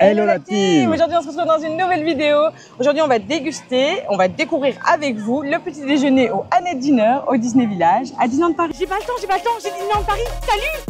Hello la team. Aujourd'hui on se retrouve dans une nouvelle vidéo. Aujourd'hui on va déguster, on va découvrir avec vous le petit déjeuner au Annette Dinner au Disney Village à Disneyland Paris. J'ai pas le temps, j'ai Disneyland Paris, salut.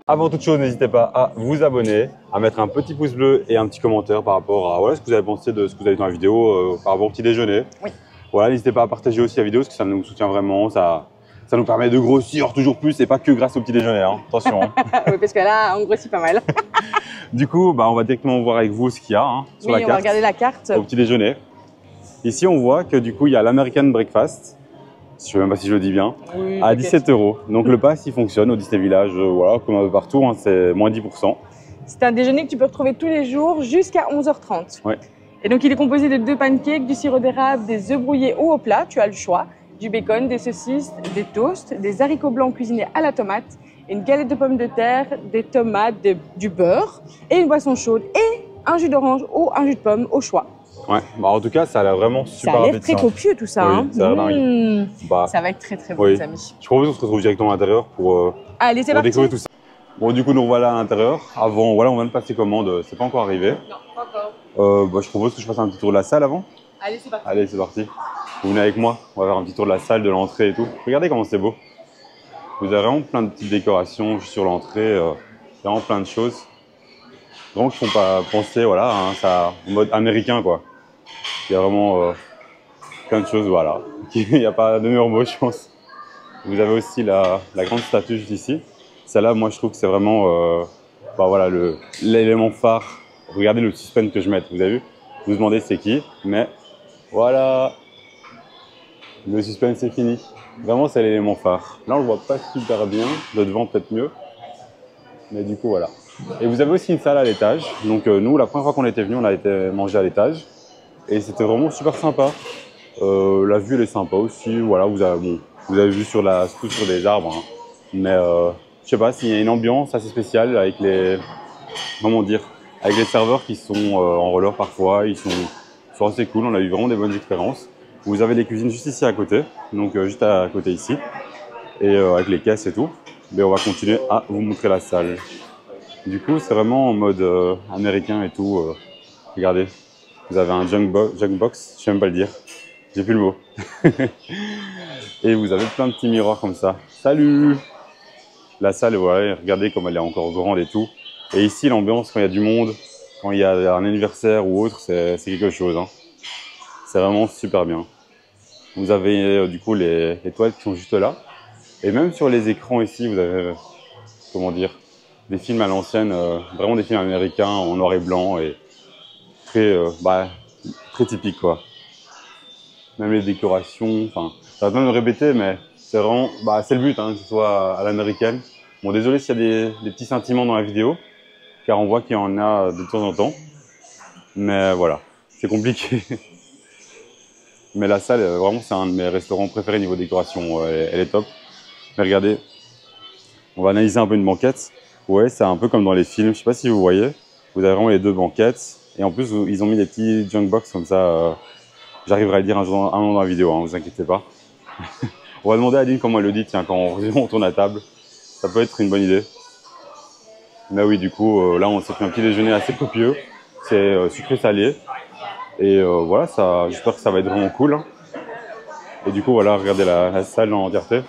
Avant toute chose, n'hésitez pas à vous abonner, à mettre un petit pouce bleu et un petit commentaire par rapport à voilà, ce que vous avez pensé de ce que vous avez vu dans la vidéo, par rapport au petit déjeuner. Oui. Voilà, n'hésitez pas à partager aussi la vidéo parce que ça nous soutient vraiment, ça nous permet de grossir toujours plus et pas que grâce au petit déjeuner, hein. Attention. Hein. Oui, parce que là, on grossit pas mal. Du coup, on va directement voir avec vous ce qu'il y a hein, sur la carte. On va regarder la carte. Au petit déjeuner. Ici, on voit que du coup, il y a l'American Breakfast. Je ne sais même pas si je le dis bien, oui, à 17 €. Donc le pass, il fonctionne au Disney Village, voilà, comme un peu partout, hein, c'est moins 10%. C'est un déjeuner que tu peux retrouver tous les jours jusqu'à 11h30. Ouais. Et donc il est composé de 2 pancakes, du sirop d'érable, des œufs brouillés ou au plat, tu as le choix, du bacon, des saucisses, des toasts, des haricots blancs cuisinés à la tomate, une galette de pommes de terre, des tomates, du beurre et une boisson chaude et un jus d'orange ou un jus de pomme au choix. Ouais, en tout cas, ça a l'air vraiment super appétissant. Ça a l'air très copieux tout ça. Oui, hein. Ça a l'air dingue. Ça va être très très bon, oui. les amis. Je propose qu'on se retrouve directement à l'intérieur pour découvrir tout ça. Bon, du coup, nous revoilà à l'intérieur. Avant, voilà, on vient de passer commande, c'est pas encore arrivé. Non, pas encore. Je propose que je fasse un petit tour de la salle avant. Allez, c'est parti. Allez, c'est parti. Vous venez avec moi, on va faire un petit tour de la salle, de l'entrée et tout. Regardez comment c'est beau. Vous avez vraiment plein de petites décorations sur l'entrée, vraiment plein de choses. Vraiment qui font pas penser, voilà, hein, ça, en mode américain, quoi. Il y a vraiment plein de choses, voilà. Il n'y a pas de meilleur mot, je pense. Vous avez aussi la grande statue juste ici. Celle-là, moi, je trouve que c'est vraiment voilà, l'élément phare. Regardez le suspense que je mets, vous avez vu? Vous vous demandez c'est qui, mais voilà. Le suspense est fini. Vraiment, c'est l'élément phare. Là, on le voit pas super bien. De devant, peut-être mieux. Mais du coup, voilà. Et vous avez aussi une salle à l'étage. Donc, nous, la première fois qu'on était venu, on a été manger à l'étage. Et c'était vraiment super sympa. La vue, elle est sympa aussi. Voilà, vous avez vu sur des arbres. Hein. Mais je sais pas s'il y a une ambiance assez spéciale avec avec les serveurs qui sont en roller parfois. Ils sont assez cool. On a eu vraiment des bonnes expériences. Vous avez les cuisines juste ici à côté. Donc, juste à côté ici. Et avec les caisses et tout. Mais on va continuer à vous montrer la salle. Du coup, c'est vraiment en mode américain et tout. Regardez. Vous avez un junkbox, je sais même pas le dire, j'ai plus le mot. Et vous avez plein de petits miroirs comme ça. Salut! La salle, voilà, regardez comme elle est encore grande et tout. Et ici, l'ambiance, quand il y a du monde, quand il y a un anniversaire ou autre, c'est quelque chose. Hein. C'est vraiment super bien. Vous avez du coup les toilettes qui sont juste là. Et même sur les écrans ici, vous avez, des films à l'ancienne, vraiment des films américains en noir et blanc. Et très typique quoi. Même les décorations, ça va pas me répéter, mais c'est vraiment, c'est le but hein, que ce soit à l'américaine. Bon, désolé s'il y a des petits sentiments dans la vidéo, car on voit qu'il y en a de temps en temps. Mais voilà, c'est compliqué. Mais la salle, vraiment, c'est un de mes restaurants préférés niveau décoration. Elle est top. Mais regardez, on va analyser un peu une banquette. Ouais, c'est un peu comme dans les films. Je sais pas si vous voyez. Vous avez vraiment les deux banquettes. Et en plus, ils ont mis des petits junkbox comme ça. J'arriverai à le dire un moment dans la vidéo, hein, vous inquiétez pas. On va demander à Aline comment elle le dit, tiens, quand on tourne à table. Ça peut être une bonne idée. Mais oui, du coup, là, on s'est fait un petit déjeuner assez copieux. C'est sucré-salé. Et voilà, j'espère que ça va être vraiment cool. Hein. Et du coup, voilà, regardez la salle en entièreté.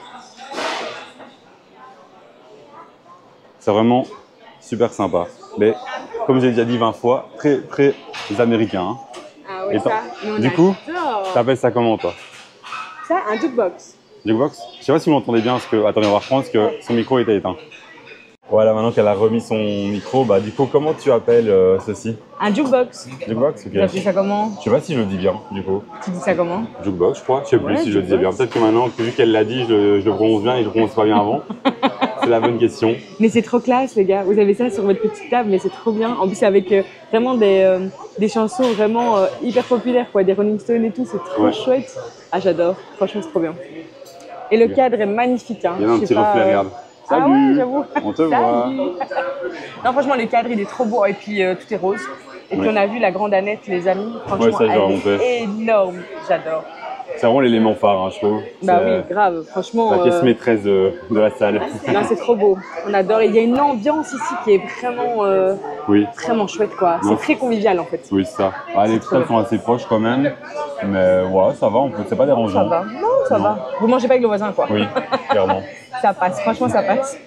C'est vraiment super sympa. Mais comme j'ai déjà dit 20 fois, très très américain. Hein. Ah ouais, ça. Du coup, t'appelles ça comment toi? Ça, un jukebox. Jukebox? Je sais pas si vous m'entendez bien, parce que attendez, on va reprendre parce que son micro était éteint. Voilà, maintenant qu'elle a remis son micro, du coup, comment tu appelles ceci? Un jukebox. Jukebox, ok. Tu appelles ça comment? Je sais pas si je le dis bien, du coup. Tu dis ça comment? Jukebox, je crois. Je sais plus si je le disais bien. Peut-être que maintenant, vu qu'elle l'a dit, je le prononce bien et je le prononce pas bien avant. C'est la bonne question. Mais c'est trop classe, les gars. Vous avez ça sur votre petite table, mais c'est trop bien. En plus, avec vraiment des chansons vraiment hyper populaires, quoi. Des Rolling Stones et tout. C'est trop chouette. Ah, j'adore. Franchement, c'est trop bien. Et le cadre est magnifique. Hein. Il y a un petit reflet, regarde. Salut. Ah ouais, j'avoue. On te voit. Non, franchement, le cadre, il est trop beau. Et puis, tout est rose. Et puis on a vu la grande Annette, les amis. Franchement, Ouais, ça, je vais elle remonter. est énorme. J'adore. C'est vraiment l'élément phare, hein, je trouve. Bah C'est oui, grave. Franchement. la pièce maîtresse de la salle. Non, c'est trop beau. On adore. Et il y a une ambiance ici qui est vraiment, Oui, vraiment chouette, quoi. Non. C'est très convivial, en fait. oui, c'est ça. Ah, les trop tables sont assez proches quand même. Mais ouais, ça va, c'est pas dérangeant. Ça va. Non, ça Non. va. Vous mangez pas avec le voisin, quoi. Oui, clairement. Ça passe. Franchement, ça passe.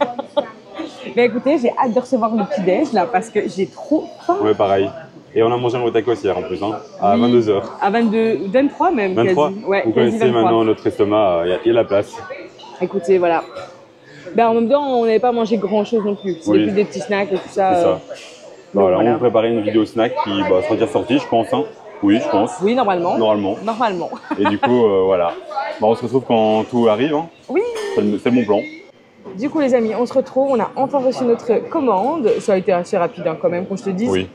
Mais écoutez, j'ai hâte de recevoir le petit-déj, là, parce que j'ai trop faim. Ouais, pareil. Et on a mangé un au tacos hier en plus, hein, à Oui. 22h. À 22, 23 même, 23. quasi. Ouais, Vous quasi connaissez 23. maintenant notre estomac, il y a la place. Écoutez, voilà. Ben, en même temps, on n'avait pas mangé grand-chose non plus. C'était Oui. plus des petits snacks et tout ça. C'est ça. donc Voilà, voilà. on préparait une vidéo snack qui sera déjà sortie, je pense. Hein. Oui, je pense. Oui, normalement. Normalement. Normalement. Et du coup, voilà. Bah, on se retrouve quand tout arrive. Hein. Oui. C'est le bon plan. Du coup, les amis, on se retrouve. On a enfin reçu notre commande. Ça a été assez rapide, hein, quand même, qu'on se le dise. Oui.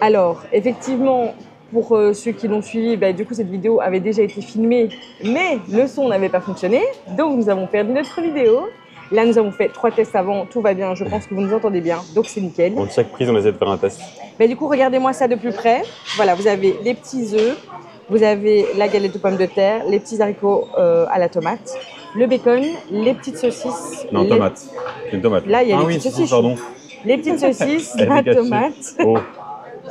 Alors, effectivement, pour ceux qui l'ont suivi, bah, du coup, cette vidéo avait déjà été filmée, mais le son n'avait pas fonctionné. Donc, nous avons perdu notre vidéo. Là, nous avons fait 3 tests avant. Tout va bien. Je pense que vous nous entendez bien. Donc, c'est nickel. Donc, chaque prise, on essaie de faire un test. Mais du coup, regardez-moi ça de plus près. Voilà, vous avez les petits œufs, vous avez la galette de pommes de terre, les petits haricots à la tomate, le bacon, les petites saucisses. Non, tomate. Une tomate. Là, il y a ah les oui, petites si, saucisses. pardon. Les petites saucisses, Elle est la gâchée. tomate. Oh,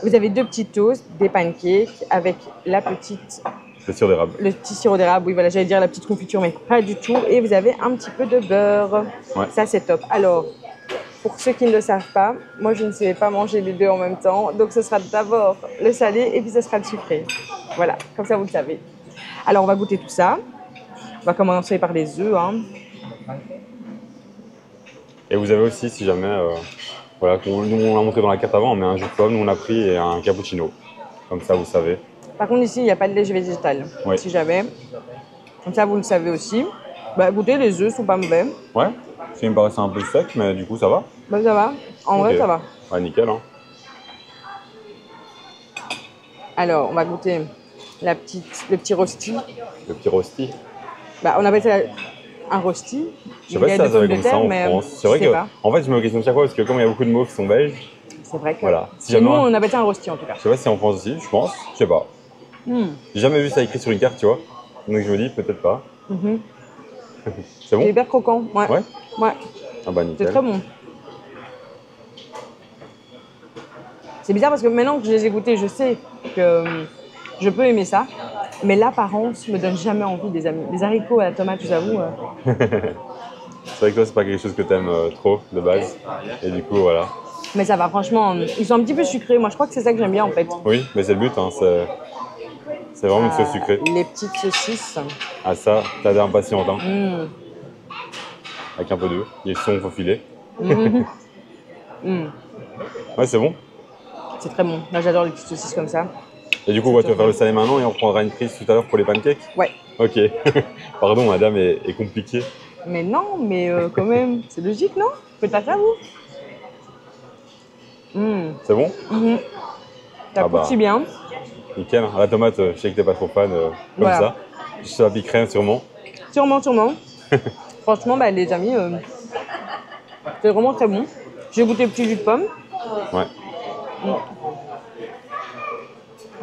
Vous avez 2 petits toasts, des pancakes avec la petite, c'est sûr d'érable. le petit sirop d'érable. Oui, voilà, j'allais dire la petite confiture, mais pas du tout. Et vous avez un petit peu de beurre. Ouais. Ça, c'est top. Alors, pour ceux qui ne le savent pas, moi, je ne sais pas manger les deux en même temps. Donc, ce sera d'abord le salé et puis ce sera le sucré. Voilà, comme ça, vous le savez. Alors, on va goûter tout ça. On va commencer par les œufs. Hein. Et vous avez aussi, si jamais, voilà, nous on l'a montré dans la carte avant, on met un jus de pomme, nous on a pris et un cappuccino. Comme ça, vous savez. Par contre, ici, il n'y a pas de lait végétal. Oui. Si jamais. Comme ça, vous le savez aussi. Bah, écoutez, les œufs sont pas mauvais. Ouais, ça me paraissait un peu sec, mais du coup, ça va. Bah, ça va. En vrai, Ok. ça va. Ouais, nickel. Hein. Alors, on va goûter le petit rosti. Le petit rosti. Bah, on appelle ça un rosti. Je sais pas si ça s'appelle comme ça en mais France. C'est vrai je sais que, pas. en fait, je me questionne chaque fois parce que comme il y a beaucoup de mots qui sont belges, C'est vrai que. voilà. Si Chez jamais, nous, on appelle ça un rosti en tout cas. je sais pas si en France aussi, je pense, je sais pas. J'ai jamais vu ça écrit sur une carte, tu vois. Donc je me dis peut-être pas. Mhm. C'est C'est bon? hyper croquant. Ouais. Ouais. Ouais. Ah bah C'est nickel. très bon. C'est bizarre parce que maintenant que je les ai goûtés, je sais que je peux aimer ça. Mais l'apparence me donne jamais envie, des amis. Les haricots à la tomate, je vous avoue. C'est vrai que toi, c'est pas quelque chose que t'aimes trop de base. Et du coup, voilà. Mais ça va, franchement. Ils sont un petit peu sucrés. Moi, je crois que c'est ça que j'aime bien en fait. Oui, mais c'est le but, hein. C'est vraiment une sauce sucrée. Les petites saucisses. Ah ça, t'as l'air impatiente, hein. Mmh. Avec un peu d'œuf. Ils sont faufilés. Mmh. Ouais, c'est bon. C'est très bon. Moi, j'adore les petites saucisses comme ça. Et du coup, ouais, tu vas faire le salé maintenant et on prendra une prise tout à l'heure pour les pancakes. Ouais. Ok. Pardon, madame est compliquée. Mais non, mais quand même, c'est logique, non? Vous faites pas ça, vous? C'est bon? Ça Ah bah. croustille bien. Nickel. La tomate, je sais que t'es pas trop fan comme Voilà. ça. Ça piquerait hein, sûrement. Sûrement, sûrement. Franchement, bah, les amis, c'est vraiment très bon. J'ai goûté le petit jus de pomme. Ouais.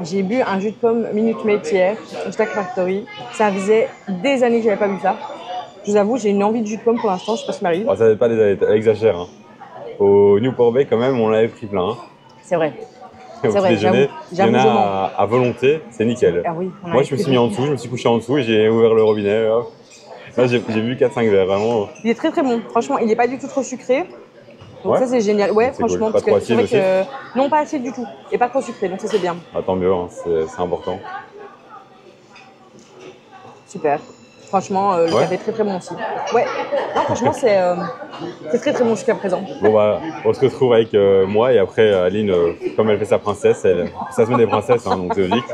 J'ai bu un jus de pomme Minute Maid hier, au Stack Factory. Ça faisait des années que j'avais pas bu ça. Je vous avoue, j'ai une envie de jus de pomme pour l'instant, je sais pas ce qui m'arrive. Oh, ça n'est pas des elle exagère. Hein. Au Newport Bay, quand même, on l'avait pris plein. Hein. C'est vrai. Au petit vrai, déjeuner, il y en j'avoue, a je mens. à volonté, c'est nickel. Ah oui, on Moi, avait je me pris suis mis en beaucoup. dessous, je me suis couché en dessous et j'ai ouvert le robinet. Hop. Là, j'ai bu 4-5 verres, vraiment. Il est très très bon. Franchement, il n'est pas du tout trop sucré. Donc Ouais. ça, c'est génial. Ouais, C'est cool. franchement, Pas parce trop que c'est vrai acide que... Non, pas assez du tout. Et pas trop sucré, donc ça, c'est bien. Ah, tant mieux, hein, c'est important. Super. Franchement, le Ouais. café est très très bon aussi. Ouais. Non, franchement, c'est très très bon jusqu'à présent. Bon, bah, on se retrouve avec moi et après, Aline, comme elle fait sa princesse, ça se met des princesses, hein, donc c'est logique.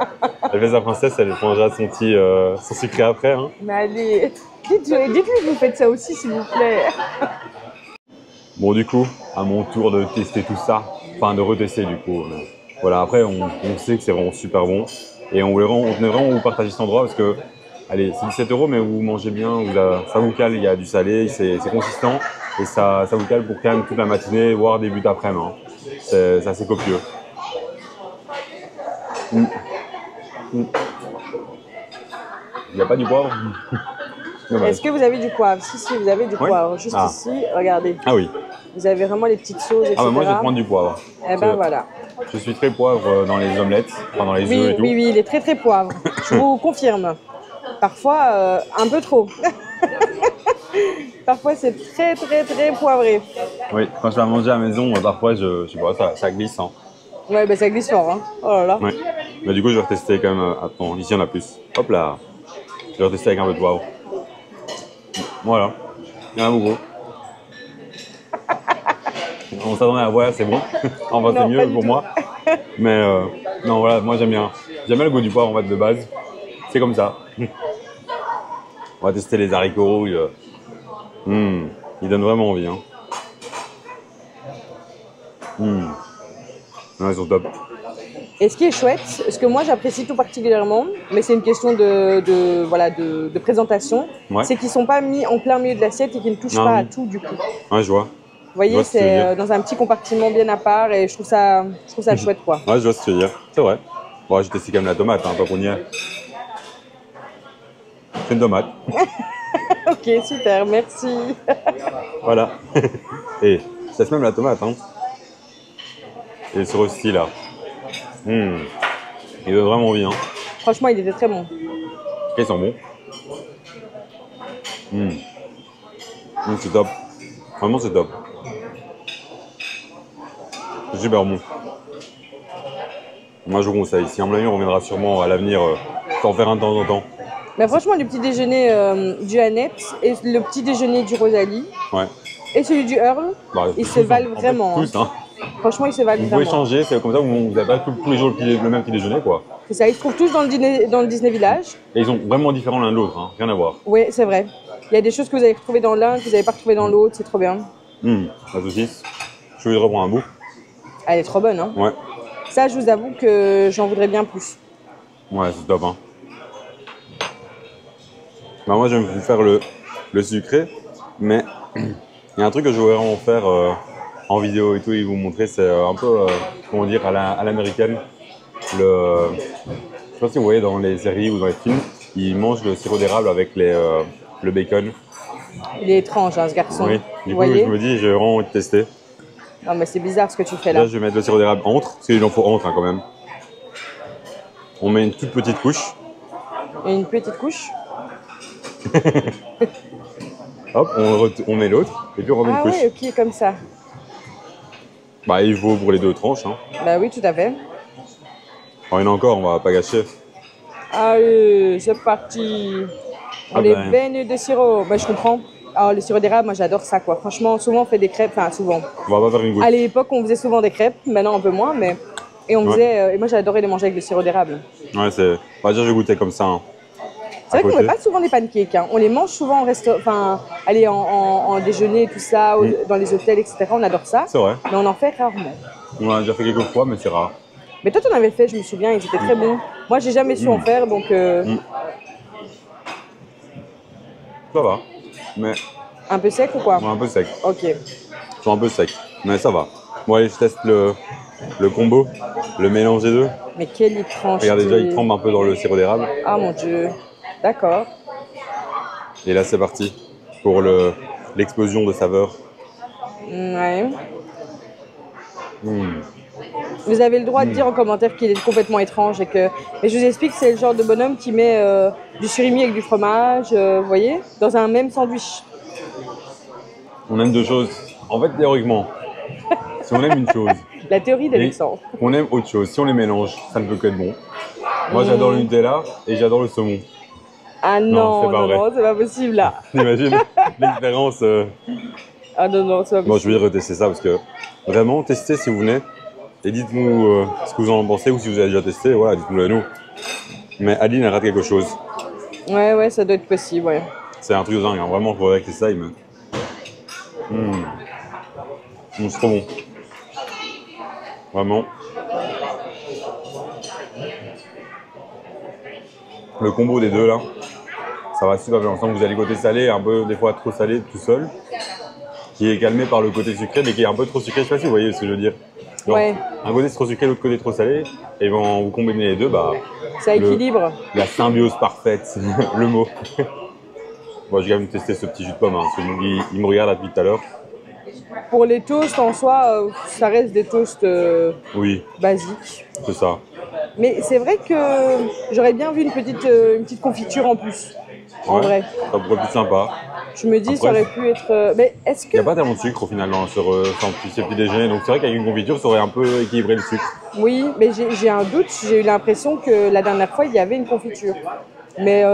Elle fait sa princesse, elle prendra son sucré après. Hein. Mais allez, dites-lui que vous faites ça aussi, s'il vous plaît. Bon, du coup, à mon tour de tester tout ça, enfin de retester du coup. Voilà, après, on sait que c'est vraiment super bon et on tenait vraiment vous partager cet endroit parce que, allez, c'est 17 €, mais vous mangez bien, ça vous cale, il y a du salé, c'est consistant et ça vous cale pour quand même toute la matinée, voire début d'après-midi. Hein. C'est assez copieux. Il n'y a pas du poivre. Dommage. Est-ce que vous avez du poivre? Si, si, vous avez du poivre. Juste ici, regardez. Ah oui. Vous avez vraiment les petites sauces, etc. Ah bah moi je vais prendre du poivre. Eh ben voilà. Je suis très poivre dans les omelettes, enfin dans les œufs et tout. Oui, oui, il est très très poivre. Je vous confirme. Parfois, un peu trop. Parfois, c'est très très très poivré. Oui, quand je vais manger à la maison, parfois je sais pas, ça glisse. Hein. Ouais, bah ça glisse fort. Hein. Oh là là. Ouais. Mais du coup, je vais retester quand même. Attends, ici il y en a plus. Hop là. Je vais retester avec un peu de poivre. Voilà. Il y en a beaucoup. On s'attendait à voilà, c'est bon. Enfin, c'est mieux pour moi. Mais non, voilà, moi j'aime bien. J'aime bien le goût du poivre en fait de base. C'est comme ça. On va tester les haricots rouges. Ils donnent vraiment envie. Hein. Non, ils sont top. Et ce qui est chouette, ce que moi j'apprécie tout particulièrement, mais c'est une question de présentation, c'est qu'ils ne sont pas mis en plein milieu de l'assiette et qu'ils ne touchent pas à tout du coup. Ouais, je vois. Vous voyez, c'est dans un petit compartiment bien à part et je trouve ça chouette quoi. Ouais, je vois ce que tu veux dire. C'est vrai. Bon, j'ai testé quand même la tomate, hein, tant qu'on y est. C'est une tomate. Ok, super, merci. Voilà. Et je teste même la tomate. Hein. Et ce rôti là. Il donne vraiment envie. Hein. Franchement, il était très bon. Ils sont bons. C'est top. Vraiment, c'est top. C'est super bon. Moi, je vous conseille. Si un moment on reviendra sûrement à l'avenir s'en faire un de temps en temps. Mais franchement, le petit déjeuner du Annette et le petit déjeuner du Rosalie et celui du Earl, ils se valent vraiment. En fait, tous, hein. Franchement, ils se valent vraiment. Vous pouvez changer, c'est comme ça, vous n'avez pas tous les jours le même petit déjeuner, quoi. C'est ça, ils se trouvent tous dans le Disney Village. Et ils sont vraiment différents l'un de l'autre, hein. Rien à voir. Oui, c'est vrai. Il y a des choses que vous avez retrouvées dans l'un, que vous n'avez pas retrouvées dans l'autre, c'est trop bien. La saucisse, je vais reprendre un bout. Elle est trop bonne, hein. Ouais. Ça, je vous avoue que j'en voudrais bien plus. Ouais, c'est top, hein. Bah, moi, j'aime faire le sucré, mais il y a un truc que je voudrais vraiment faire en vidéo et tout, et vous montrer, c'est un peu, comment dire, à l'américaine. Je sais pas si vous voyez dans les séries ou dans les films, ils mangent le sirop d'érable avec le bacon. Il est étrange, hein, ce garçon. Oui, du coup, je me dis, j'ai vraiment envie de tester. Non, mais c'est bizarre ce que tu fais là. Là, je vais mettre le sirop d'érable entre, parce qu'il en faut entre hein, quand même. On met une toute petite couche. Et une petite couche. Hop, on met l'autre, et puis on remet une couche. Ah oui, ok, comme ça. Bah, il vaut pour les deux tranches. Hein. Bah oui, tout à fait. Alors, il y en a encore, on va pas gâcher. Allez, c'est parti. On les baigne de sirop. Bah, je comprends. Alors, le sirop d'érable, moi j'adore ça quoi. Franchement, souvent on fait des crêpes. Enfin, souvent. On va pas faire une goutte. À l'époque, on faisait souvent des crêpes. Maintenant, un peu moins. Mais... Et on faisait. Et moi, j'adorais les manger avec le sirop d'érable. Ouais, c'est. On va dire, je goûtais comme ça. Hein. C'est vrai qu'on ne fait pas souvent des pancakes. Hein. On les mange souvent en restaurant. Enfin, aller en déjeuner, tout ça, dans les hôtels, etc. On adore ça. C'est vrai. Mais on en fait rarement. On en a déjà fait quelques fois, mais c'est rare. Mais toi, tu en avais fait, je me souviens, ils étaient très bons. Moi, j'ai jamais su en faire, donc. Ça va. Mais. Un peu sec ou quoi? Ouais, un peu sec. Ok. Ils sont un peu secs, mais ça va. Bon, allez, je teste le combo, le mélange des deux. Mais quelle étrange. Regardez, déjà, il trempe un peu dans le sirop d'érable. Ah mon dieu. D'accord. Et là, c'est parti pour l'explosion de saveurs. Ouais. Vous avez le droit de dire en commentaire qu'il est complètement étrange et que. Et je vous explique, c'est le genre de bonhomme qui met du surimi avec du fromage, vous voyez, dans un même sandwich. On aime deux choses. En fait, théoriquement, si on aime une chose, la théorie d'Alexandre. On aime autre chose. Si on les mélange, ça ne peut qu'être bon. Moi, j'adore le Nutella et j'adore le saumon. Ah non, non, c'est pas possible là. T'imagines l'expérience Ah non, non, c'est pas possible. Bon, je vais retester ça parce que vraiment, testez si vous venez et dites-nous ce que vous en pensez ou si vous avez déjà testé. Voilà, dites-nous à nous. Mais Aline, elle rate quelque chose. Ouais, ouais, ça doit être possible, ouais. C'est un truc de dingue, hein. Vraiment, il faudrait que ça aille. C'est trop bon. Vraiment. Le combo des deux là, ça va super bien ensemble. Vous avez le côté salé, un peu des fois trop salé tout seul, qui est calmé par le côté sucré, mais qui est un peu trop sucré. Je sais pas si vous voyez ce que je veux dire. Genre, Ouais. un côté trop sucré, l'autre côté trop salé. Et quand vous combinez les deux, bah, Ça équilibre. la symbiose parfaite, le mot. Bon, j'ai quand même testé ce petit jus de pomme, hein, parce qu'il me regarde là depuis tout à l'heure. Pour les toasts en soi, ça reste des toasts Oui, basiques. c'est ça. Mais c'est vrai que j'aurais bien vu une petite confiture en plus. En Ouais, vrai. ça pourrait être plus sympa. Je me dis, Après, ça aurait pu être. Mais est-ce Il que. n'y a pas tellement de sucre au final sur ce petit déjeuner, donc c'est vrai qu'avec une confiture, ça aurait un peu équilibré le sucre. Oui, mais j'ai un doute. J'ai eu l'impression que la dernière fois, il y avait une confiture. Mais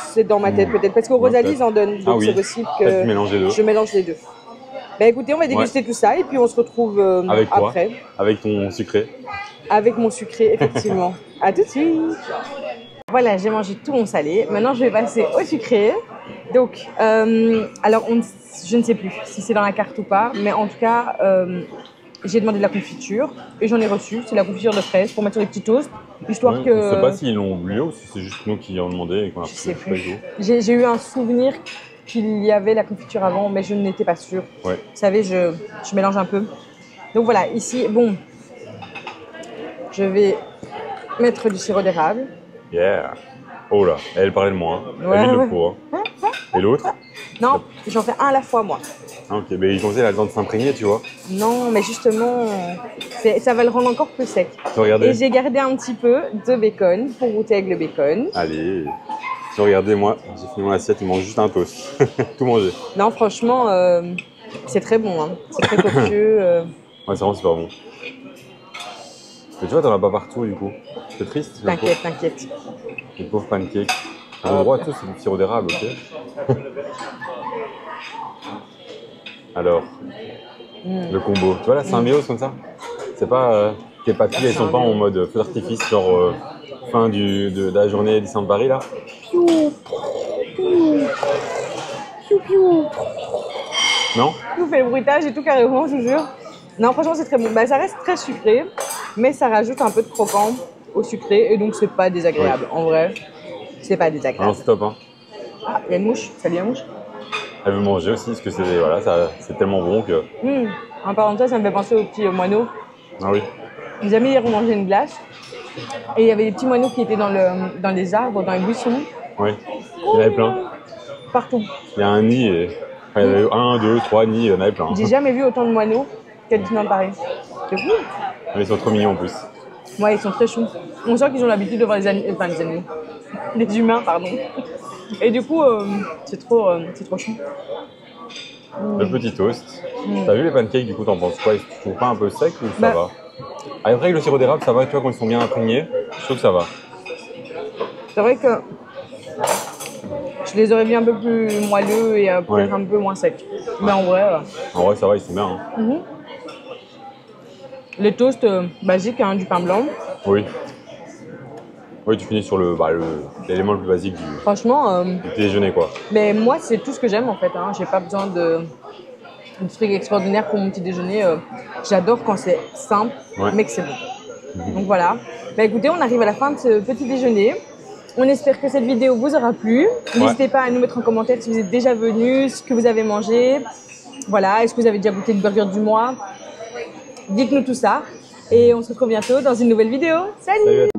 c'est dans ma tête peut-être. Parce qu'au Ouais, Rosalie, peut-être. ils en donnent. Donc Ah oui. c'est possible Peut-être que mélanger les deux. je mélange les deux. Bah écoutez, on va déguster tout ça et puis on se retrouve Avec toi, après. avec ton sucré. Avec mon sucré, effectivement. À tout de suite. Voilà, j'ai mangé tout mon salé. Maintenant, je vais passer au sucré. Donc, alors, je ne sais plus si c'est dans la carte ou pas, mais en tout cas, j'ai demandé de la confiture et j'en ai reçu. C'est la confiture de fraises pour mettre sur les petits toasts, histoire Ouais, que. Je ne sais pas s'ils l'ont oublié ou si c'est juste nous qui en demandé et qu'on a Je sais pas plus. du tout. J'ai eu un souvenir qu'il y avait la confiture avant, mais je n'étais pas sûre. Ouais. Vous savez, je mélange un peu. Donc voilà, ici, bon, je vais mettre du sirop d'érable. Yeah. Oh là, elle parlait de moi. Hein. Ouais, Elle vide ouais. le pot. Hein. Et l'autre? Non, j'en fais un à la fois, moi. Ah, ok, mais il pensait à la besoin de s'imprégner, tu vois. Non, mais justement, ça va le rendre encore plus sec. Tu regardais? Et j'ai gardé un petit peu de bacon pour goûter avec le bacon. Allez. Tu regardais, moi, j'ai fini mon assiette, il mange juste un toast. Tout mangé. Non, franchement, c'est très bon. Hein. C'est très copieux. Ouais, c'est vraiment super bon. Mais tu vois, t'en as pas partout du coup. C'est triste. T'inquiète, t'inquiète. Les pauvres pancakes. Un endroit, tout, c'est du sirop d'érable, ok. Alors, le combo. Tu vois la symbiose comme ça? C'est pas. Tes papilles, elles sont pas en mode feu d'artifice, genre fin de la journée du Saint-Paris là. Piou, piou, piou, piou. Non? Tout fait le bruitage et tout carrément, je vous jure. Non, franchement, c'est très bon. Bah, ça reste très sucré, mais ça rajoute un peu de croquant au sucré et donc c'est pas désagréable. En vrai, c'est pas Ah désagréable. non, c'est top, hein. Ah, il y a une mouche. Salut la mouche. Elle veut manger aussi, parce que c'est voilà, c'est tellement bon que. En parlant de ça me fait penser aux petits moineaux. Ah oui. Mes amis hier ont mangé une glace et il y avait des petits moineaux qui étaient dans les arbres, dans les buissons. Oui. Il y en avait plein. Partout. Il y a un nid et. Enfin, il y en avait 1, 2, 3 nids, il y en avait plein. J'ai jamais vu autant de moineaux qu'à Disneyland Paris. C'est fou. Mais ils sont trop mignons en plus. Ouais, ils sont très choux. On sent qu'ils ont l'habitude de voir les animaux, enfin les animaux, les humains, pardon. Et du coup, c'est trop chou. Le petit toast. T'as vu les pancakes, du coup, t'en penses quoi? Tu trouves pas un peu sec ou ça va? Après, avec le sirop d'érable, ça va, tu vois, quand ils sont bien imprégnés, je trouve que ça va. C'est vrai que je les aurais vus un peu plus moelleux et peut-être un peu moins secs. Mais en vrai... En vrai, ça va, ils sont bien. Hein. Les toasts basiques, hein, du pain blanc. Oui. Oui, tu finis sur l'élément le plus basique du Franchement, petit déjeuner, quoi. mais moi, c'est tout ce que j'aime en fait. Hein. J'ai pas besoin de trucs extraordinaires pour mon petit déjeuner. J'adore quand c'est simple, mais que c'est bon. Donc voilà. Bah, écoutez, on arrive à la fin de ce petit déjeuner. On espère que cette vidéo vous aura plu. N'hésitez pas à nous mettre en commentaire si vous êtes déjà venus, ce que vous avez mangé. Voilà, est-ce que vous avez déjà goûté le burger du mois? Dites-nous tout ça. Et on se retrouve bientôt dans une nouvelle vidéo. Salut!